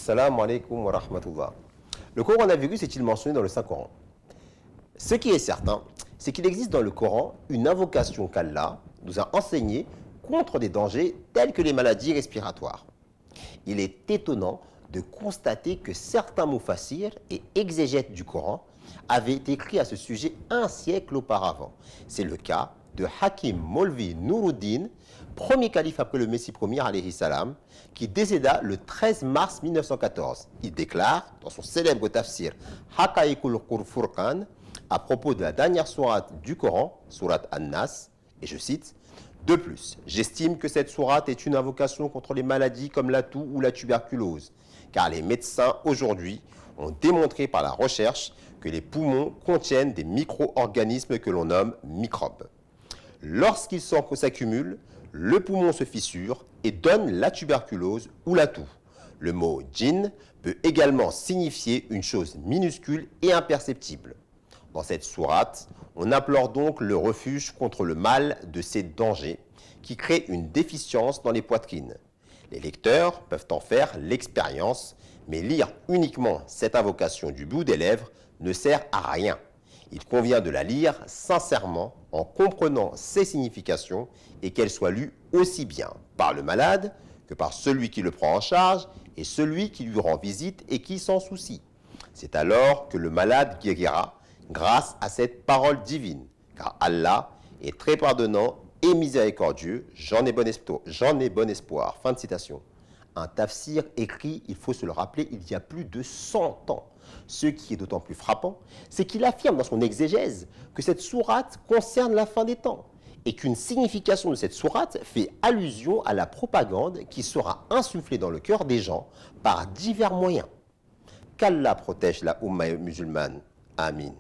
Assalamu alaikum wa rahmatullah. Le coronavirus est-il mentionné dans le Saint-Coran? Ce qui est certain, c'est qu'il existe dans le Coran une invocation qu'Allah nous a enseignée contre des dangers tels que les maladies respiratoires. Il est étonnant de constater que certains mufassirs et exégètes du Coran avaient écrit à ce sujet un siècle auparavant. C'est le cas de Hakim Molvi Nuruddin, premier calife après le Messie premier, alayhi salam, qui décéda le 13 mars 1914. Il déclare dans son célèbre tafsir Haqa'iqul Furqan à propos de la dernière sourate du Coran, sourate An-Nas, et je cite: de plus, j'estime que cette sourate est une invocation contre les maladies comme la toux ou la tuberculose, car les médecins aujourd'hui ont démontré par la recherche que les poumons contiennent des micro-organismes que l'on nomme microbes. Lorsqu'ils s'accumulent, le poumon se fissure et donne la tuberculose ou la toux. Le mot djinn peut également signifier une chose minuscule et imperceptible. Dans cette sourate, on implore donc le refuge contre le mal de ces dangers qui créent une déficience dans les poitrines. Les lecteurs peuvent en faire l'expérience, mais lire uniquement cette invocation du bout des lèvres ne sert à rien. Il convient de la lire sincèrement en comprenant ses significations et qu'elle soit lue aussi bien par le malade que par celui qui le prend en charge et celui qui lui rend visite et qui s'en soucie. C'est alors que le malade guérira grâce à cette parole divine, car Allah est très pardonnant et miséricordieux, j'en ai bon espoir. Fin de citation. Un tafsir écrit, il faut se le rappeler, il y a plus de 100 ans. Ce qui est d'autant plus frappant, c'est qu'il affirme dans son exégèse que cette sourate concerne la fin des temps et qu'une signification de cette sourate fait allusion à la propagande qui sera insufflée dans le cœur des gens par divers moyens. Qu'Allah protège la Ummah musulmane. Amin.